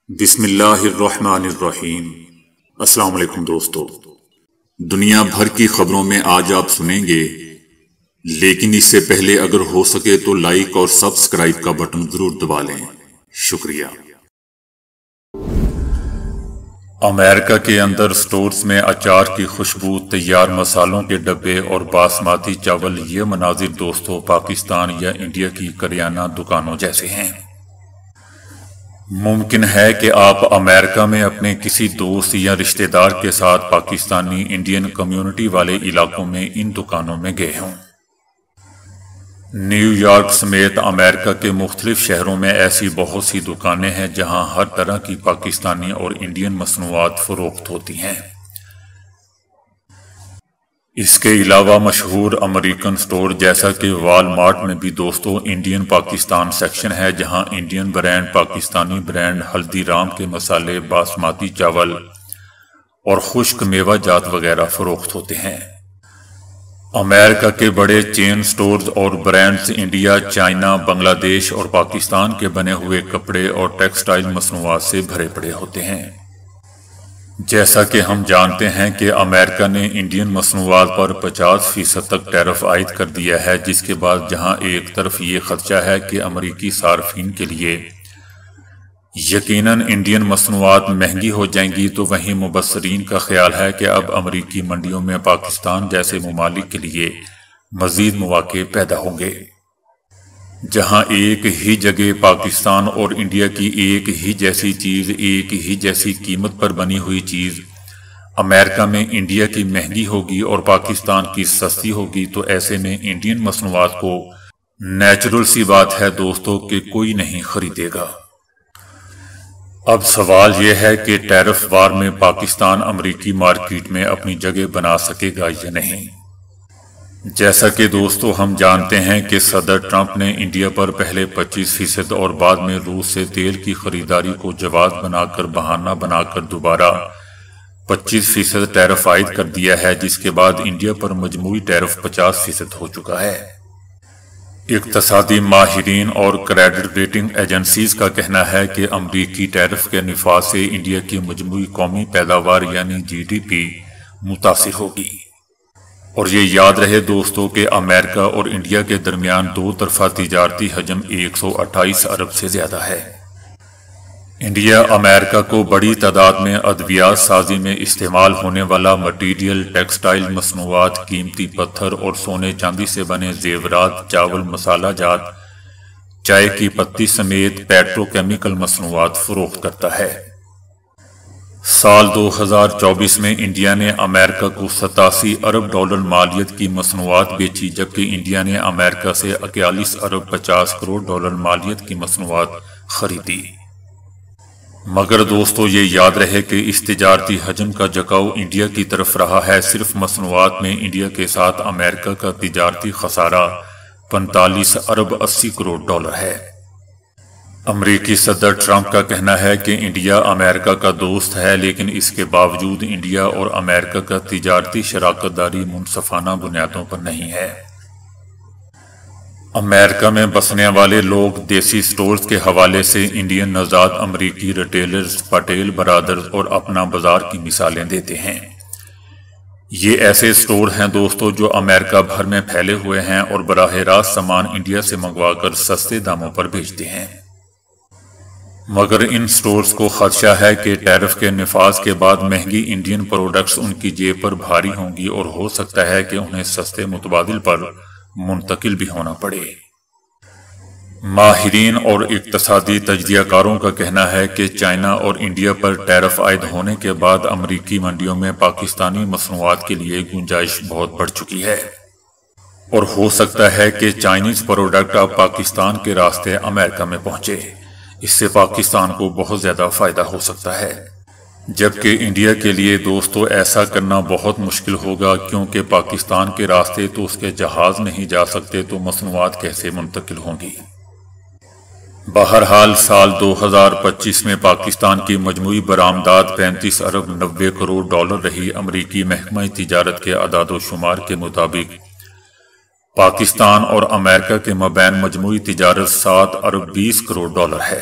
بسم اللہ الرحمن الرحیم۔ السلام علیکم دوستو، دنیا بھر کی خبروں میں آج آپ سنیں گے، لیکن اس سے پہلے اگر ہو سکے تو لائک اور سبسکرائب کا بٹن ضرور دبا لیں۔ شکریہ۔ امریکہ کے اندر سٹورز میں اچار کی خوشبو، تیار مسالوں کے ڈبے اور باسماتی چاول، یہ مناظر دوستو پاکستان یا انڈیا کی کریانہ دکانوں جیسے ہیں۔ ممکن ہے کہ آپ امریکہ میں اپنے کسی دوست یا رشتہ دار کے ساتھ پاکستانی انڈین کمیونٹی والے علاقوں میں ان دکانوں میں گئے ہوں۔ نیو یارک سمیت امریکہ کے مختلف شہروں میں ایسی بہت سی دکانیں ہیں جہاں ہر طرح کی پاکستانی اور انڈین مصنوعات فروخت ہوتی ہیں۔ اس کے علاوہ مشہور امریکن سٹور جیسا کہ وال مارٹ میں بھی دوستو انڈین پاکستان سیکشن ہے، جہاں انڈین برانڈ، پاکستانی برانڈ، ہلدی رام کے مسالے، باسماتی چاول اور خشک میوہ جات وغیرہ فروخت ہوتے ہیں۔ امریکہ کے بڑے چین سٹورز اور برانڈز انڈیا، چائنا، بنگلہ دیش اور پاکستان کے بنے ہوئے کپڑے اور ٹیکسٹائل مصنوعات سے بھرے پڑے ہوتے ہیں۔ جیسا کہ ہم جانتے ہیں کہ امریکہ نے انڈین مصنوعات پر 50% تک ٹیرف عائد کر دیا ہے، جس کے بعد جہاں ایک طرف یہ خدشہ ہے کہ امریکی صارفین کے لیے یقیناً انڈین مصنوعات مہنگی ہو جائیں گی، تو وہیں مبصرین کا خیال ہے کہ اب امریکی منڈیوں میں پاکستان جیسے ممالک کے لیے مزید مواقع پیدا ہوں گے، جہاں ایک ہی جگہ پاکستان اور انڈیا کی ایک ہی جیسی چیز، ایک ہی جیسی قیمت پر بنی ہوئی چیز امریکہ میں انڈیا کی مہنگی ہوگی اور پاکستان کی سستی ہوگی، تو ایسے میں انڈین مصنوعات کو نیچرل سی بات ہے دوستو کہ کوئی نہیں خریدے گا۔ اب سوال یہ ہے کہ ٹیرف وار میں پاکستان امریکی مارکیٹ میں اپنی جگہ بنا سکے گا یا نہیں۔ جیسا کہ دوستو ہم جانتے ہیں کہ صدر ٹرمپ نے انڈیا پر پہلے 25% اور بعد میں روس سے تیل کی خریداری کو جواز بنا کر بہانہ بنا کر دوبارہ 25% ٹیرف عائد کر دیا ہے، جس کے بعد انڈیا پر مجموعی ٹیرف 50% ہو چکا ہے۔ اقتصادی ماہرین اور کریڈٹ ریٹنگ ایجنسیز کا کہنا ہے کہ امریکی ٹیرف کے نفاذ سے انڈیا کی مجموعی قومی پیداوار یعنی GDP متاثر ہوگی۔ اور یہ یاد رہے دوستو کہ امریکہ اور انڈیا کے درمیان دو طرفہ تجارتی حجم 128 ارب سے زیادہ ہے۔ انڈیا امریکہ کو بڑی تعداد میں ادویات سازی میں استعمال ہونے والا مٹیریل، ٹیکسٹائل مصنوعات، قیمتی پتھر اور سونے چاندی سے بنے زیورات، چاول، مسالہ جات، چائے کی پتی سمیت پیٹرو کیمیکل مصنوعات فروخت کرتا ہے۔ سال 2024 میں انڈیا نے امریکہ کو 87 ارب ڈالر مالیت کی مصنوعات بیچی، جبکہ انڈیا نے امریکہ سے 41 ارب 50 کروڑ ڈالر مالیت کی مصنوعات خریدی۔ مگر دوستو یہ یاد رہے کہ اس تجارتی حجم کا جھکاؤ انڈیا کی طرف رہا ہے۔ صرف مصنوعات میں انڈیا کے ساتھ امریکہ کا تجارتی خسارہ 45 ارب 80 کروڑ ڈالر ہے۔ امریکی صدر ٹرمپ کا کہنا ہے کہ انڈیا امریکہ کا دوست ہے، لیکن اس کے باوجود انڈیا اور امریکہ کا تجارتی شراکت داری منصفانہ بنیادوں پر نہیں ہے۔ امریکہ میں بسنے والے لوگ دیسی سٹورز کے حوالے سے انڈین نژاد امریکی ریٹیلرز، پٹیل برادرز اور اپنا بازار کی مثالیں دیتے ہیں۔ یہ ایسے سٹور ہیں دوستو جو امریکہ بھر میں پھیلے ہوئے ہیں اور براہ راست سامان انڈیا سے منگوا کر سستے داموں پر بیچتے ہیں۔ مگر ان سٹورز کو خدشہ ہے کہ ٹیرف کے نفاذ کے بعد مہنگی انڈین پروڈکٹس ان کی جیب پر بھاری ہوں گی اور ہو سکتا ہے کہ انہیں سستے متبادل پر منتقل بھی ہونا پڑے۔ ماہرین اور اقتصادی تجزیہ کاروں کا کہنا ہے کہ چائنا اور انڈیا پر ٹیرف عائد ہونے کے بعد امریکی منڈیوں میں پاکستانی مصنوعات کے لیے گنجائش بہت بڑھ چکی ہے، اور ہو سکتا ہے کہ چائنیز پروڈکٹ اب پاکستان کے راستے امریکہ میں پہنچے۔ اس سے پاکستان کو بہت زیادہ فائدہ ہو سکتا ہے، جبکہ انڈیا کے لیے دوستو ایسا کرنا بہت مشکل ہوگا، کیونکہ پاکستان کے راستے تو اس کے جہاز نہیں جا سکتے، تو مصنوعات کیسے منتقل ہوں گی۔ بہرحال سال 2025 میں پاکستان کی مجموعی برآمدات 35 ارب 90 کروڑ ڈالر رہی۔ امریکی محکمہ تجارت کے اعداد و شمار کے مطابق پاکستان اور امریکہ کے مابین مجموعی تجارت 7 ارب 20 کروڑ ڈالر ہے۔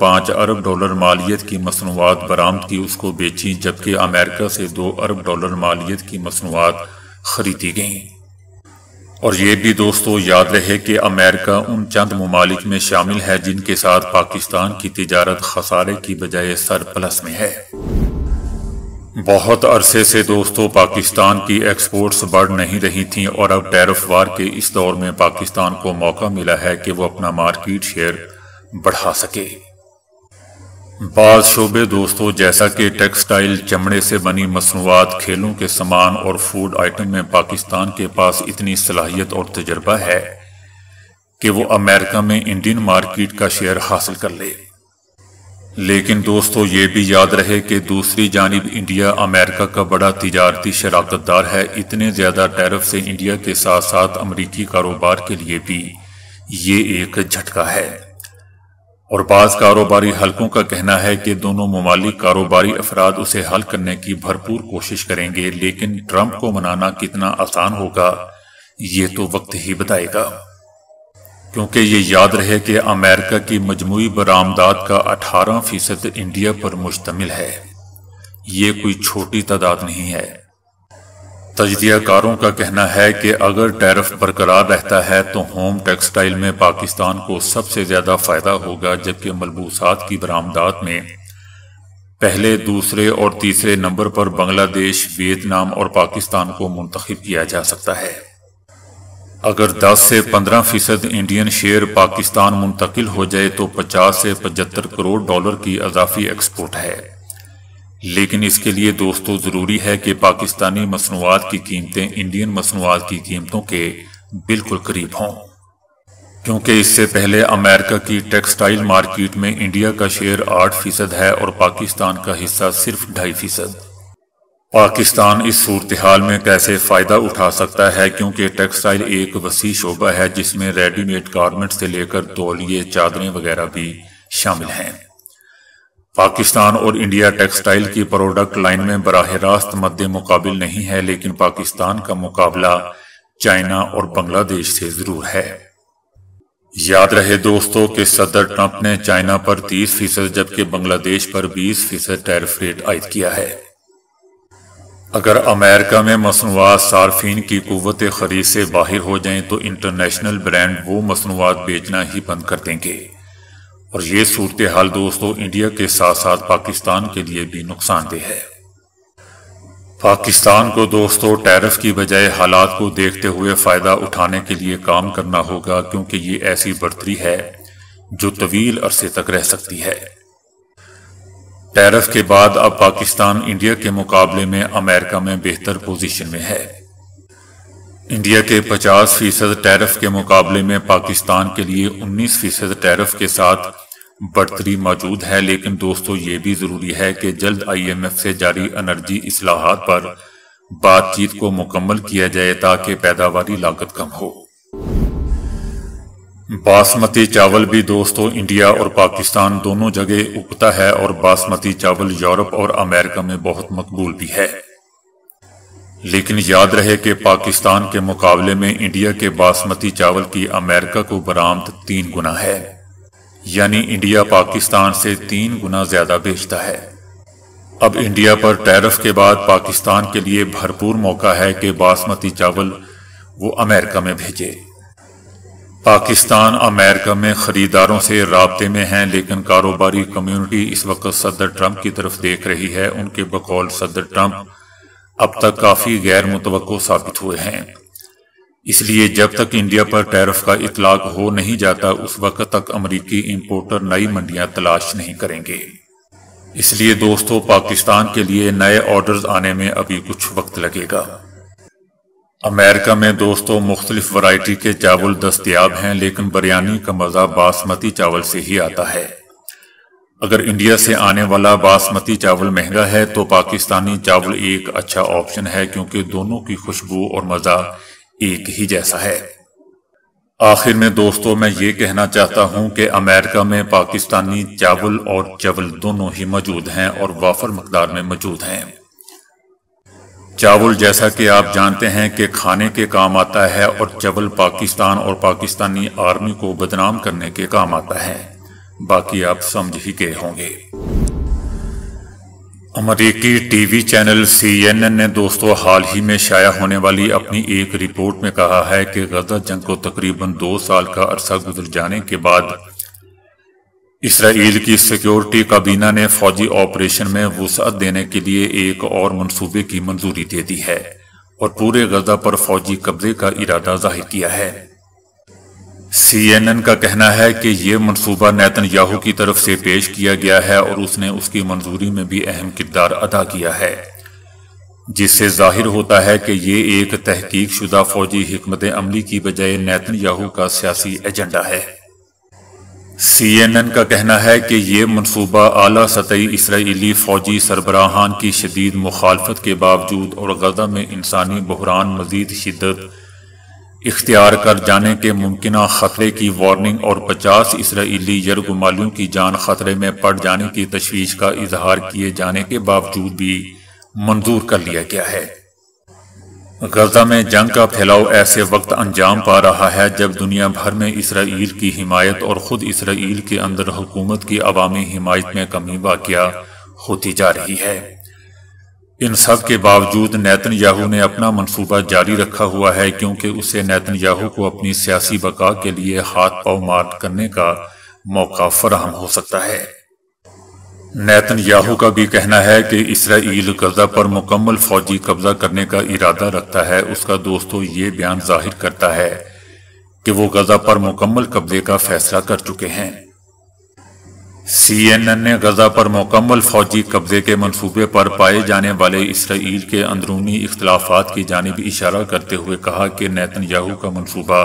5 ارب ڈالر مالیت کی مصنوعات برآمد کی، اس کو بیچی، جبکہ امریکہ سے 2 ارب ڈالر مالیت کی مصنوعات خریدی گئیں۔ اور یہ بھی دوستو یاد رہے کہ امریکہ ان چند ممالک میں شامل ہے جن کے ساتھ پاکستان کی تجارت خسارے کی بجائے سرپلس میں ہے۔ بہت عرصے سے دوستو پاکستان کی ایکسپورٹس بڑھ نہیں رہی تھیں، اور اب ٹیرف وار کے اس دور میں پاکستان کو موقع ملا ہے کہ وہ اپنا مارکیٹ شیئر بڑھا سکے۔ بعض شعبے دوستو جیسا کہ ٹیکسٹائل، چمڑے سے بنی مصنوعات، کھیلوں کے سامان اور فوڈ آئٹم میں پاکستان کے پاس اتنی صلاحیت اور تجربہ ہے کہ وہ امریکہ میں انڈین مارکیٹ کا شیئر حاصل کر لے۔ لیکن دوستو یہ بھی یاد رہے کہ دوسری جانب انڈیا امریکہ کا بڑا تجارتی شراکت دار ہے۔ اتنے زیادہ ٹیرف سے انڈیا کے ساتھ ساتھ امریکی کاروبار کے لیے بھی یہ ایک جھٹکا ہے، اور بعض کاروباری حلقوں کا کہنا ہے کہ دونوں ممالک کاروباری افراد اسے حل کرنے کی بھرپور کوشش کریں گے، لیکن ٹرمپ کو منانا کتنا آسان ہوگا یہ تو وقت ہی بتائے گا، کیونکہ یہ یاد رہے کہ امریکہ کی مجموعی برآمدات کا 18% انڈیا پر مشتمل ہے۔ یہ کوئی چھوٹی تعداد نہیں ہے۔ تجزیہ کاروں کا کہنا ہے کہ اگر ٹیرف برقرار رہتا ہے تو ہوم ٹیکسٹائل میں پاکستان کو سب سے زیادہ فائدہ ہوگا، جبکہ ملبوسات کی برآمدات میں پہلے، دوسرے اور تیسرے نمبر پر بنگلہ دیش، ویتنام اور پاکستان کو منتخب کیا جا سکتا ہے۔ اگر 10 سے 15% انڈین شیئر پاکستان منتقل ہو جائے تو 50 سے 75 کروڑ ڈالر کی اضافی ایکسپورٹ ہے، لیکن اس کے لیے دوستو ضروری ہے کہ پاکستانی مصنوعات کی قیمتیں انڈین مصنوعات کی قیمتوں کے بالکل قریب ہوں، کیونکہ اس سے پہلے امریکہ کی ٹیکسٹائل مارکیٹ میں انڈیا کا شیئر 8% ہے اور پاکستان کا حصہ صرف 2.5%۔ پاکستان اس صورتحال میں کیسے فائدہ اٹھا سکتا ہے؟ کیونکہ ٹیکسٹائل ایک وسیع شعبہ ہے جس میں ریڈی میڈ گارمنٹ سے لے کر تولیے، چادریں وغیرہ بھی شامل ہیں۔ پاکستان اور انڈیا ٹیکسٹائل کی پروڈکٹ لائن میں براہ راست مد مقابل نہیں ہے، لیکن پاکستان کا مقابلہ چائنا اور بنگلہ دیش سے ضرور ہے۔ یاد رہے دوستو کہ صدر ٹرمپ نے چائنا پر 30% جبکہ بنگلہ دیش پر 20% ٹیرف ریٹ عائد کیا ہے۔ اگر امریکہ میں مصنوعات صارفین کی قوت خرید سے باہر ہو جائیں تو انٹرنیشنل برانڈ وہ مصنوعات بیچنا ہی بند کر دیں گے، اور یہ صورتحال دوستو انڈیا کے ساتھ ساتھ پاکستان کے لیے بھی نقصان دہ ہے۔ پاکستان کو دوستو ٹیرف کی بجائے حالات کو دیکھتے ہوئے فائدہ اٹھانے کے لیے کام کرنا ہوگا، کیونکہ یہ ایسی برتری ہے جو طویل عرصے تک رہ سکتی ہے۔ ٹیرف کے بعد اب پاکستان انڈیا کے مقابلے میں امریکہ میں بہتر پوزیشن میں ہے۔ انڈیا کے 50% ٹیرف کے مقابلے میں پاکستان کے لیے 19% ٹیرف کے ساتھ برتری موجود ہے، لیکن دوستو یہ بھی ضروری ہے کہ جلد IMF سے جاری انرجی اصلاحات پر بات چیت کو مکمل کیا جائے تاکہ پیداواری لاگت کم ہو۔ باسمتی چاول بھی دوستو انڈیا اور پاکستان دونوں جگہ اگتا ہے، اور باسمتی چاول یورپ اور امریکہ میں بہت مقبول بھی ہے، لیکن یاد رہے کہ پاکستان کے مقابلے میں انڈیا کے باسمتی چاول کی امریکہ کو برآمد 3 گنا ہے، یعنی انڈیا پاکستان سے 3 گنا زیادہ بیچتا ہے۔ اب انڈیا پر ٹیرف کے بعد پاکستان کے لیے بھرپور موقع ہے کہ باسمتی چاول وہ امریکہ میں بھیجے۔ پاکستان امریکہ میں خریداروں سے رابطے میں ہیں، لیکن کاروباری کمیونٹی اس وقت صدر ٹرمپ کی طرف دیکھ رہی ہے۔ ان کے بقول صدر ٹرمپ اب تک کافی غیر متوقع ثابت ہوئے ہیں، اس لیے جب تک انڈیا پر ٹیرف کا اطلاق ہو نہیں جاتا اس وقت تک امریکی امپورٹر نئی منڈیاں تلاش نہیں کریں گے۔ اس لیے دوستو پاکستان کے لیے نئے آرڈرز آنے میں ابھی کچھ وقت لگے گا۔ امریکہ میں دوستو مختلف ورائٹی کے چاول دستیاب ہیں، لیکن بریانی کا مزہ باسمتی چاول سے ہی آتا ہے۔ اگر انڈیا سے آنے والا باسمتی چاول مہنگا ہے تو پاکستانی چاول ایک اچھا آپشن ہے، کیونکہ دونوں کی خوشبو اور مزہ ایک ہی جیسا ہے۔ آخر میں دوستو میں یہ کہنا چاہتا ہوں کہ امریکہ میں پاکستانی چاول اور چاول دونوں ہی موجود ہیں اور وافر مقدار میں موجود ہیں۔ چاول جیسا کہ آپ جانتے ہیں کہ کھانے کے کام آتا ہے، اور چاول پاکستان اور پاکستانی آرمی کو بدنام کرنے کے کام آتا ہے۔ باقی آپ سمجھ ہی گئے ہوں گے۔ امریکی ٹی وی چینل CNN نے دوستو حال ہی میں شائع ہونے والی اپنی ایک رپورٹ میں کہا ہے کہ غزہ جنگ کو تقریباً 2 سال کا عرصہ گزر جانے کے بعد اسرائیل کی سیکیورٹی کابینہ نے فوجی آپریشن میں وسعت دینے کے لیے ایک اور منصوبے کی منظوری دے دی ہے اور پورے غزہ پر فوجی قبضے کا ارادہ ظاہر کیا ہے۔ CNN کا کہنا ہے کہ یہ منصوبہ نیتن یاہو کی طرف سے پیش کیا گیا ہے اور اس نے اس کی منظوری میں بھی اہم کردار ادا کیا ہے، جس سے ظاہر ہوتا ہے کہ یہ ایک تحقیق شدہ فوجی حکمت عملی کی بجائے نیتن یاہو کا سیاسی ایجنڈا ہے۔ CNN کا کہنا ہے کہ یہ منصوبہ اعلیٰ سطحی اسرائیلی فوجی سربراہان کی شدید مخالفت کے باوجود اور غزہ میں انسانی بحران مزید شدت اختیار کر جانے کے ممکنہ خطرے کی وارننگ اور 50 اسرائیلی یرغمالیوں کی جان خطرے میں پڑ جانے کی تشویش کا اظہار کیے جانے کے باوجود بھی منظور کر لیا گیا ہے۔ غزہ میں جنگ کا پھیلاؤ ایسے وقت انجام پا رہا ہے جب دنیا بھر میں اسرائیل کی حمایت اور خود اسرائیل کے اندر حکومت کی عوامی حمایت میں کمی واقع ہوتی جا رہی ہے۔ ان سب کے باوجود نیتن یاہو نے اپنا منصوبہ جاری رکھا ہوا ہے، کیونکہ اسے نیتن یاہو کو اپنی سیاسی بقا کے لیے ہاتھ پاؤں مار کرنے کا موقع فراہم ہو سکتا ہے۔ نیتن یاہو کا بھی کہنا ہے کہ اسرائیل غزہ پر مکمل فوجی قبضہ کرنے کا ارادہ رکھتا ہے۔ اس کا دوستو یہ بیان ظاہر کرتا ہے کہ وہ غزہ پر مکمل قبضے کا فیصلہ کر چکے ہیں۔ CNN نے غزہ پر مکمل فوجی قبضے کے منصوبے پر پائے جانے والے اسرائیل کے اندرونی اختلافات کی جانب اشارہ کرتے ہوئے کہا کہ نیتن یاہو کا منصوبہ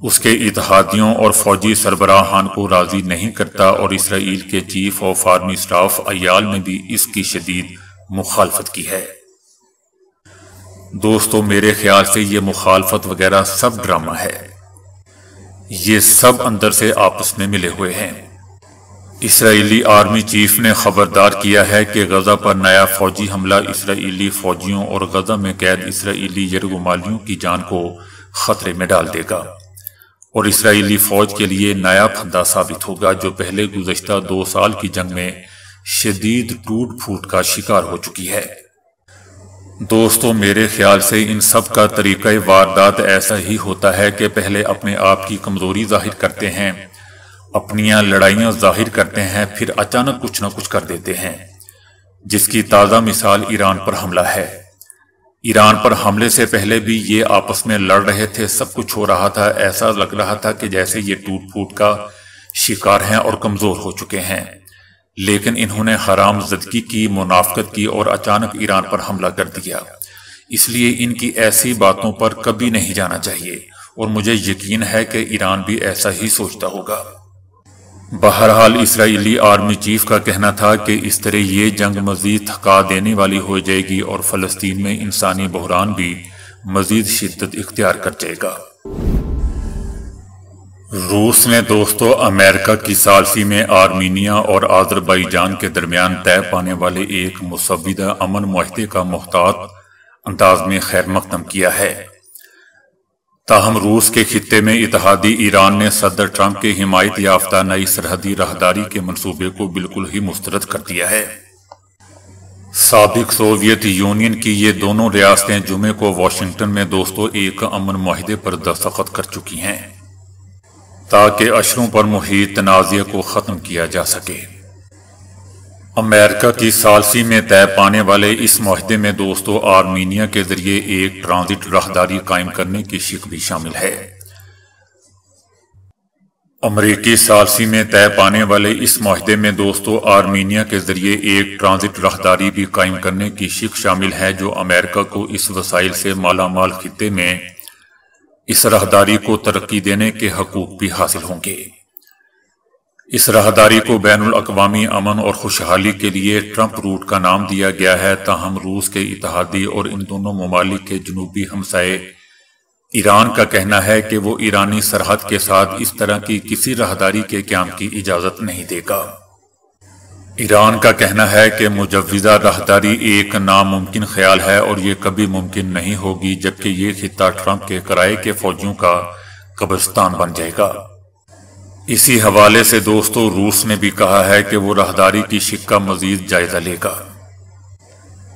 اس کے اتحادیوں اور فوجی سربراہان کو راضی نہیں کرتا، اور اسرائیل کے چیف آف آرمی سٹاف ایال نے بھی اس کی شدید مخالفت کی ہے۔ دوستو میرے خیال سے یہ مخالفت وغیرہ سب ڈرامہ ہے، یہ سب اندر سے آپس میں ملے ہوئے ہیں۔ اسرائیلی آرمی چیف نے خبردار کیا ہے کہ غزہ پر نیا فوجی حملہ اسرائیلی فوجیوں اور غزہ میں قید اسرائیلی یرغمالیوں کی جان کو خطرے میں ڈال دے گا، اور اسرائیلی فوج کے لیے نیا پھندا ثابت ہوگا جو پہلے گزشتہ 2 سال کی جنگ میں شدید ٹوٹ پھوٹ کا شکار ہو چکی ہے۔ دوستو میرے خیال سے ان سب کا طریقہ واردات ایسا ہی ہوتا ہے کہ پہلے اپنے آپ کی کمزوری ظاہر کرتے ہیں، اپنیاں لڑائیاں ظاہر کرتے ہیں، پھر اچانک کچھ نہ کچھ کر دیتے ہیں، جس کی تازہ مثال ایران پر حملہ ہے۔ ایران پر حملے سے پہلے بھی یہ آپس میں لڑ رہے تھے، سب کچھ ہو رہا تھا، ایسا لگ رہا تھا کہ جیسے یہ ٹوٹ پھوٹ کا شکار ہیں اور کمزور ہو چکے ہیں، لیکن انہوں نے حرام زدگی کی، منافقت کی اور اچانک ایران پر حملہ کر دیا۔ اس لیے ان کی ایسی باتوں پر کبھی نہیں جانا چاہیے، اور مجھے یقین ہے کہ ایران بھی ایسا ہی سوچتا ہوگا۔ بہرحال اسرائیلی آرمی چیف کا کہنا تھا کہ اس طرح یہ جنگ مزید تھکا دینے والی ہو جائے گی اور فلسطین میں انسانی بحران بھی مزید شدت اختیار کر جائے گا۔ روس نے دوستو امریکہ کی ثالثی میں آرمینیا اور آذربائیجان کے درمیان طے پانے والے ایک مسودہ امن معاہدے کا محتاط انداز میں خیر مقدم کیا ہے۔ تاہم روس کے خطے میں اتحادی ایران نے صدر ٹرمپ کے حمایت یافتہ نئی سرحدی راہداری کے منصوبے کو بالکل ہی مسترد کر دیا ہے۔ سابق سوویت یونین کی یہ دونوں ریاستیں جمعے کو واشنگٹن میں دوستو ایک امن معاہدے پر دستخط کر چکی ہیں تاکہ اشروں پر محیط تنازع کو ختم کیا جا سکے۔ امریکہ کی ثالثی میں طے پانے والے اس معاہدے میں دوستو آرمینیا کے ذریعے ایک ٹرانزٹ راہداری قائم کرنے کی شق بھی شامل ہے۔ امریکی ثالثی میں طے پانے والے اس معاہدے میں دوستو آرمینیا کے ذریعے ایک ٹرانزٹ راہداری بھی قائم کرنے کی شق شامل ہے جو امریکہ کو اس وسائل سے مالا مال خطے میں اس راہداری کو ترقی دینے کے حقوق بھی حاصل ہوں گے۔ اس راہداری کو بین الاقوامی امن اور خوشحالی کے لیے ٹرمپ روٹ کا نام دیا گیا ہے، تاہم روس کے اتحادی اور ان دونوں ممالک کے جنوبی ہمسائے ایران کا کہنا ہے کہ وہ ایرانی سرحد کے ساتھ اس طرح کی کسی راہداری کے قیام کی اجازت نہیں دے گا۔ ایران کا کہنا ہے کہ مجوزہ راہداری ایک ناممکن خیال ہے اور یہ کبھی ممکن نہیں ہوگی، جبکہ یہ خطہ ٹرمپ کے کرائے کے فوجیوں کا قبرستان بن جائے گا۔ اسی حوالے سے دوستو، روس نے بھی کہا ہے کہ وہ راہداری کی شق کا مزید جائزہ لے گا۔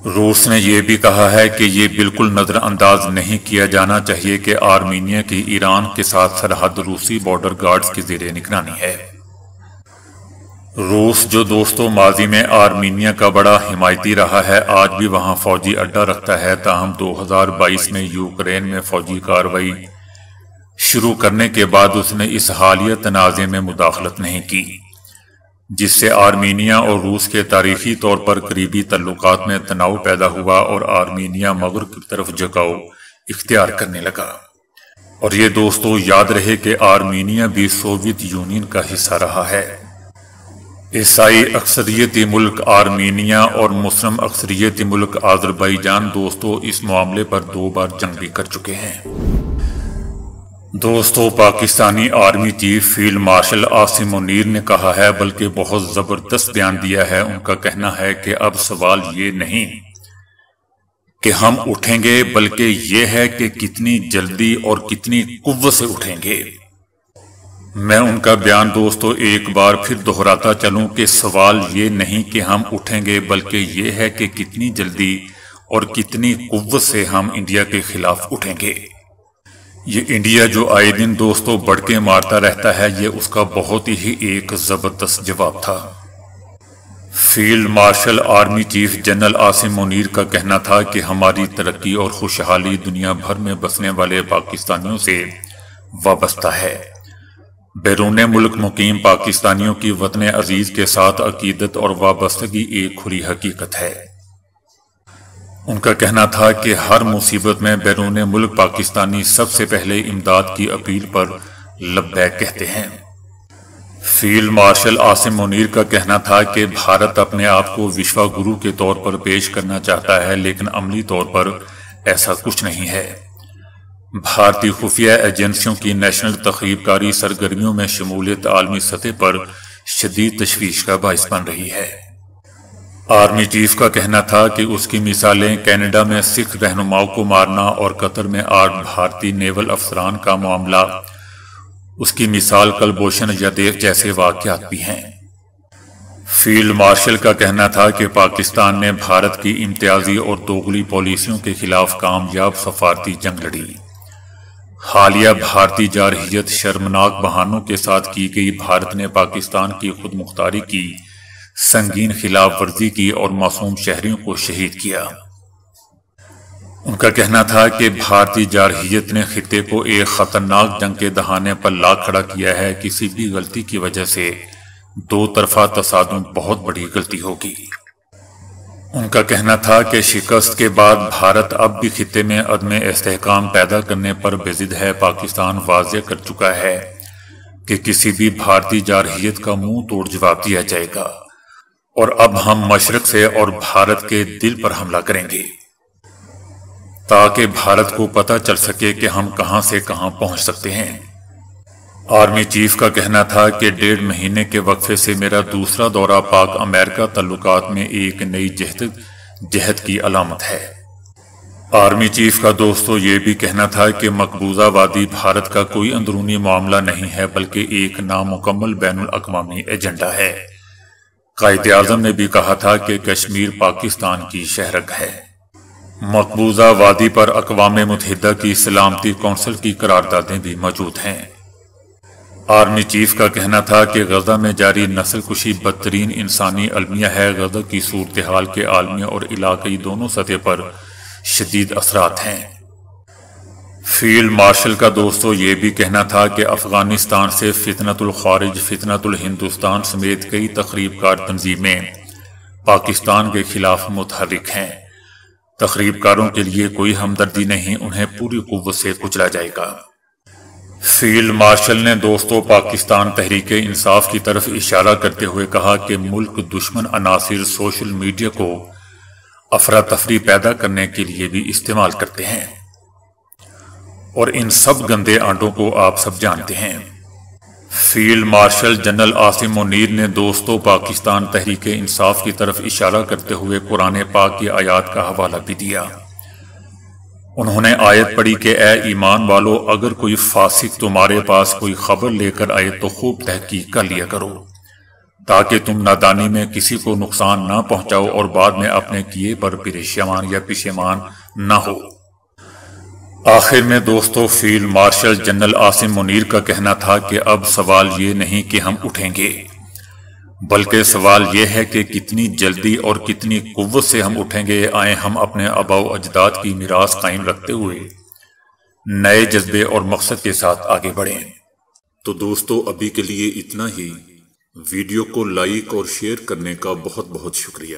روس نے یہ بھی کہا ہے کہ یہ بالکل نظر انداز نہیں کیا جانا چاہیے کہ آرمینیا کی ایران کے ساتھ سرحد روسی بارڈر گارڈز کی زیر نگرانی ہے۔ روس جو دوستو ماضی میں آرمینیا کا بڑا حمایتی رہا ہے، آج بھی وہاں فوجی اڈہ رکھتا ہے، تاہم 2022 میں یوکرین میں فوجی کارروائی شروع کرنے کے بعد اس نے اس حالیہ تنازع میں مداخلت نہیں کی، جس سے آرمینیا اور روس کے تاریخی طور پر قریبی تعلقات میں تناؤ پیدا ہوا اور آرمینیا مغرب کی طرف جھکاؤ اختیار کرنے لگا۔ اور یہ دوستو یاد رہے کہ آرمینیا بھی سوویت یونین کا حصہ رہا ہے۔ عیسائی اکثریتی ملک آرمینیا اور مسلم اکثریتی ملک آذربائیجان دوستو اس معاملے پر 2 بار جنگ بھی کر چکے ہیں۔ دوستو Pakistani army chief field marshal Asim Munir نے کہا ہے، بلکہ بہت زبردست بیان دیا ہے۔ ان کا کہنا ہے کہ اب سوال یہ نہیں کہ ہم اٹھیں گے، بلکہ یہ ہے کہ کتنی جلدی اور کتنی قوت سے اٹھیں گے۔ میں ان کا بیان دوستو ایک بار پھر دہراتا چلوں کہ سوال یہ نہیں کہ ہم اٹھیں گے، بلکہ یہ ہے کہ کتنی جلدی اور کتنی قوت سے ہم انڈیا کے خلاف اٹھیں گے۔ یہ انڈیا جو آئے دن دوستو بڑھ کے مارتا رہتا ہے، یہ اس کا بہت ہی ایک زبردست جواب تھا۔ Field marshal army chief general Asim Munir کا کہنا تھا کہ ہماری ترقی اور خوشحالی دنیا بھر میں بسنے والے پاکستانیوں سے وابستہ ہے۔ بیرون ملک مقیم پاکستانیوں کی وطن عزیز کے ساتھ عقیدت اور وابستگی ایک کھلی حقیقت ہے۔ ان کا کہنا تھا کہ ہر مصیبت میں بیرون ملک پاکستانی سب سے پہلے امداد کی اپیل پر لبیک کہتے ہیں۔ فیلڈ مارشل عاصم منیر کا کہنا تھا کہ بھارت اپنے آپ کو وشوا گرو کے طور پر پیش کرنا چاہتا ہے، لیکن عملی طور پر ایسا کچھ نہیں ہے۔ بھارتی خفیہ ایجنسیوں کی نیشنل تخریب کاری سرگرمیوں میں شمولیت عالمی سطح پر شدید تشویش کا باعث بن رہی ہے۔ آرمی چیف کا کہنا تھا کہ اس کی مثالیں کینیڈا میں سکھ رہنماؤں کو مارنا اور قطر میں 8 بھارتی نیول افسران کا معاملہ، اس کی مثال کلبھوشن یادیو جیسے واقعات بھی ہیں۔ فیلڈ مارشل کا کہنا تھا کہ پاکستان نے بھارت کی امتیازی اور دوغلی پالیسیوں کے خلاف کامیاب سفارتی جنگ لڑی۔ حالیہ بھارتی جارحیت شرمناک بہانوں کے ساتھ کی گئی۔ بھارت نے پاکستان کی خود مختاری کی سنگین خلاف ورزی کی اور معصوم شہریوں کو شہید کیا۔ ان کا کہنا تھا کہ بھارتی جارحیت نے خطے کو ایک خطرناک جنگ کے دہانے پر لا کھڑا کیا ہے۔ کسی بھی غلطی کی وجہ سے 2 طرفہ تصادم بہت بڑی غلطی ہوگی۔ ان کا کہنا تھا کہ شکست کے بعد بھارت اب بھی خطے میں عدم استحکام پیدا کرنے پر بے ضد ہے۔ پاکستان واضح کر چکا ہے کہ کسی بھی بھارتی جارحیت کا منہ توڑ جواب دیا جائے گا، اور اب ہم مشرق سے اور بھارت کے دل پر حملہ کریں گے، تاکہ بھارت کو پتہ چل سکے کہ ہم کہاں سے کہاں پہنچ سکتے ہیں۔ آرمی چیف کا کہنا تھا کہ 1.5 مہینے کے وقفے سے میرا دوسرا دورہ پاک امریکہ تعلقات میں ایک نئی جہت کی علامت ہے۔ آرمی چیف کا دوستو یہ بھی کہنا تھا کہ مقبوضہ وادی بھارت کا کوئی اندرونی معاملہ نہیں ہے، بلکہ ایک نامکمل بین الاقوامی ایجنڈا ہے۔ قائد اعظم نے بھی کہا تھا کہ کشمیر پاکستان کی شہرگ ہے۔ مقبوضہ وادی پر اقوام متحدہ کی سلامتی کونسل کی قراردادیں بھی موجود ہیں۔ آرمی چیف کا کہنا تھا کہ غزہ میں جاری نسل کشی بدترین انسانی المیہ ہے۔ غزہ کی صورتحال کے عالمی اور علاقائی دونوں سطح پر شدید اثرات ہیں۔ فیلڈ مارشل کا دوستو یہ بھی کہنا تھا کہ افغانستان سے فتنۃ الخارج، فتنۃ الہندوستان سمیت کئی تخریب کار تنظیمیں پاکستان کے خلاف متحرک ہیں۔ تخریب کاروں کے لیے کوئی ہمدردی نہیں، انہیں پوری قوت سے کچلا جائے گا۔ فیلڈ مارشل نے دوستو پاکستان تحریک انصاف کی طرف اشارہ کرتے ہوئے کہا کہ ملک دشمن عناصر سوشل میڈیا کو افراتفری پیدا کرنے کے لیے بھی استعمال کرتے ہیں، اور ان سب گندے آنٹوں کو آپ سب جانتے ہیں۔ Field marshal general Asim Munir نے دوستو پاکستان تحریک انصاف کی طرف اشارہ کرتے ہوئے قرآن پاک کی آیات کا حوالہ بھی دیا۔ انہوں نے آیت پڑھی کہ اے ایمان والو، اگر کوئی فاسق تمہارے پاس کوئی خبر لے کر آئے تو خوب تحقیق کر لیا کرو، تاکہ تم نادانی میں کسی کو نقصان نہ پہنچاؤ اور بعد میں اپنے کیے پر پریشان یا پشیمان نہ ہو۔ آخر میں دوستو field marshal general Asim Munir کا کہنا تھا کہ اب سوال یہ نہیں کہ ہم اٹھیں گے، بلکہ سوال یہ ہے کہ کتنی جلدی اور کتنی قوت سے ہم اٹھیں گے۔ آئیں ہم اپنے آباء و اجداد کی میراث قائم رکھتے ہوئے نئے جذبے اور مقصد کے ساتھ آگے بڑھیں۔ تو دوستو ابھی کے لیے اتنا ہی۔ ویڈیو کو لائک اور شیئر کرنے کا بہت بہت شکریہ۔